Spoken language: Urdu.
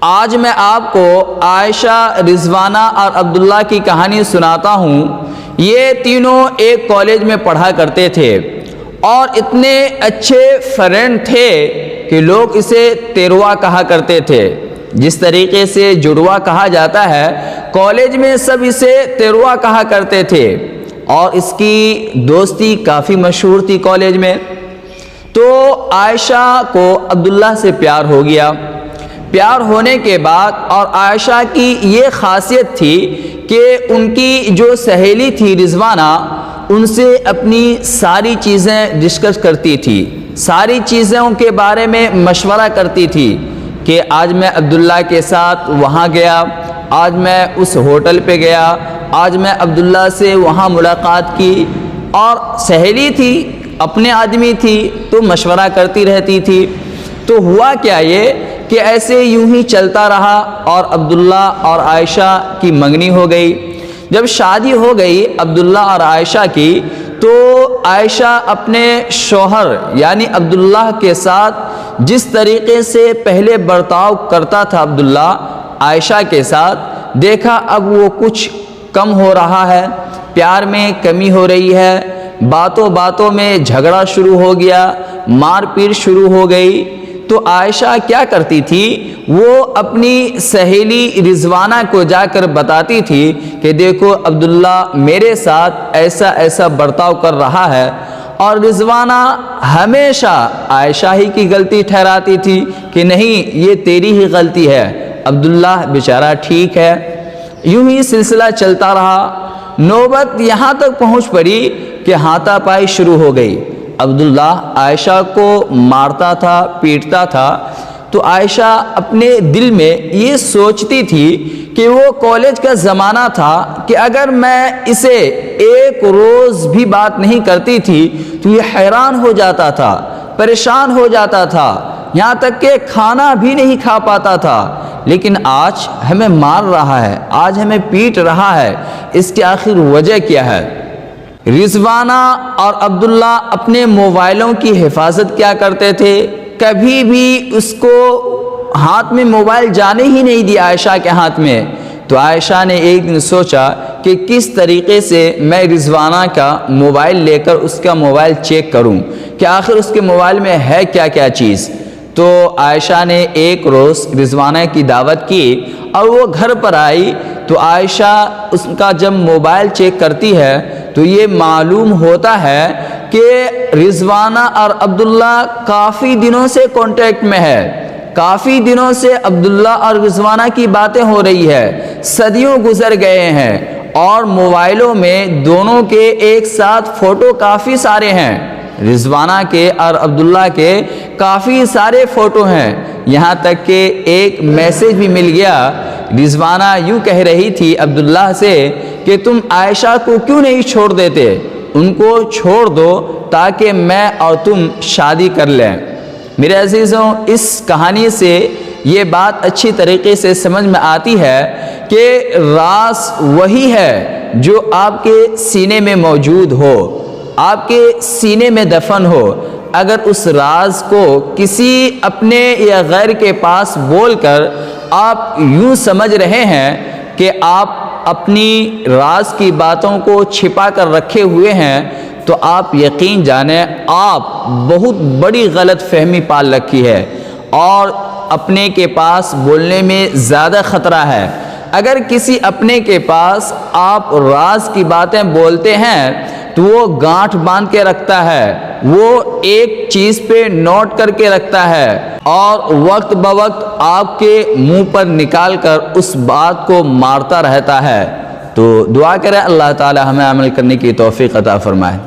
آج میں آپ کو عائشہ، رضوانہ اور عبداللہ کی کہانی سناتا ہوں۔ یہ تینوں ایک کالج میں پڑھا کرتے تھے اور اتنے اچھے فرینڈ تھے کہ لوگ اسے تیروا کہا کرتے تھے۔ جس طریقے سے جڑوا کہا جاتا ہے، کالج میں سب اسے تیروا کہا کرتے تھے اور اس کی دوستی کافی مشہور تھی کالج میں۔ تو عائشہ کو عبداللہ سے پیار ہو گیا۔ پیار ہونے کے بعد اور عائشہ کی یہ خاصیت تھی کہ ان کی جو سہیلی تھی رضوانہ، ان سے اپنی ساری چیزیں ڈسکس کرتی تھی، ساری چیزوں کے بارے میں مشورہ کرتی تھی کہ آج میں عبداللہ کے ساتھ وہاں گیا، آج میں اس ہوٹل پہ گیا، آج میں عبداللہ سے وہاں ملاقات کی۔ اور سہیلی تھی، اپنے آدمی تھی، تو مشورہ کرتی رہتی تھی۔ تو ہوا کیا یہ کہ ایسے یوں ہی چلتا رہا اور عبداللہ اور عائشہ کی منگنی ہو گئی۔ جب شادی ہو گئی عبداللہ اور عائشہ کی، تو عائشہ اپنے شوہر یعنی عبداللہ کے ساتھ جس طریقے سے پہلے برتاؤ کرتا تھا عبداللہ عائشہ کے ساتھ، دیکھا اب وہ کچھ کم ہو رہا ہے، پیار میں کمی ہو رہی ہے، باتوں باتوں میں جھگڑا شروع ہو گیا، مار پیٹ شروع ہو گئی۔ تو عائشہ کیا کرتی تھی، وہ اپنی سہیلی رضوانہ کو جا کر بتاتی تھی کہ دیکھو عبداللہ میرے ساتھ ایسا ایسا برتاؤ کر رہا ہے، اور رضوانہ ہمیشہ عائشہ ہی کی غلطی ٹھہراتی تھی کہ نہیں یہ تیری ہی غلطی ہے، عبداللہ بیچارہ ٹھیک ہے۔ یوں ہی سلسلہ چلتا رہا، نوبت یہاں تک پہنچ پڑی کہ ہاتھا پائی شروع ہو گئی۔ عبداللہ عائشہ کو مارتا تھا، پیٹتا تھا۔ تو عائشہ اپنے دل میں یہ سوچتی تھی کہ وہ کالج کا زمانہ تھا کہ اگر میں اسے ایک روز بھی بات نہیں کرتی تھی تو یہ حیران ہو جاتا تھا، پریشان ہو جاتا تھا، یہاں تک کہ کھانا بھی نہیں کھا پاتا تھا۔ لیکن آج ہمیں مار رہا ہے، آج ہمیں پیٹ رہا ہے، اس کی آخر وجہ کیا ہے؟ رضوانہ اور عبداللہ اپنے موبائلوں کی حفاظت کیا کرتے تھے، کبھی بھی اس کو ہاتھ میں موبائل جانے ہی نہیں دیا عائشہ کے ہاتھ میں۔ تو عائشہ نے ایک دن سوچا کہ کس طریقے سے میں رضوانہ کا موبائل لے کر اس کا موبائل چیک کروں کہ آخر اس کے موبائل میں ہے کیا کیا چیز۔ تو عائشہ نے ایک روز رضوانہ کی دعوت کی اور وہ گھر پر آئی، تو عائشہ اس کا جب موبائل چیک کرتی ہے تو یہ معلوم ہوتا ہے کہ رضوانہ اور عبداللہ کافی دنوں سے کانٹیکٹ میں ہے، کافی دنوں سے عبداللہ اور رضوانہ کی باتیں ہو رہی ہے، صدیوں گزر گئے ہیں، اور موبائلوں میں دونوں کے ایک ساتھ فوٹو کافی سارے ہیں، رضوانہ کے اور عبداللہ کے کافی سارے فوٹو ہیں۔ یہاں تک کہ ایک میسج بھی مل گیا، رضوانہ یوں کہہ رہی تھی عبداللہ سے کہ تم عائشہ کو کیوں نہیں چھوڑ دیتے، ان کو چھوڑ دو تاکہ میں اور تم شادی کر لیں۔ میرے عزیزوں، اس کہانی سے یہ بات اچھی طریقے سے سمجھ میں آتی ہے کہ راز وہی ہے جو آپ کے سینے میں موجود ہو، آپ کے سینے میں دفن ہو۔ اگر اس راز کو کسی اپنے یا غیر کے پاس بول کر آپ یوں سمجھ رہے ہیں کہ آپ اپنی راز کی باتوں کو چھپا کر رکھے ہوئے ہیں، تو آپ یقین جانیں آپ بہت بڑی غلط فہمی پال رکھی ہے، اور اپنے کے پاس بولنے میں زیادہ خطرہ ہے۔ اگر کسی اپنے کے پاس آپ راز کی باتیں بولتے ہیں تو وہ گانٹھ باندھ کے رکھتا ہے، وہ ایک چیز پہ نوٹ کر کے رکھتا ہے، اور وقت بوقت آپ کے منہ پر نکال کر اس بات کو مارتا رہتا ہے۔ تو دعا کریں اللہ تعالی ہمیں عمل کرنے کی توفیق عطا فرمائے۔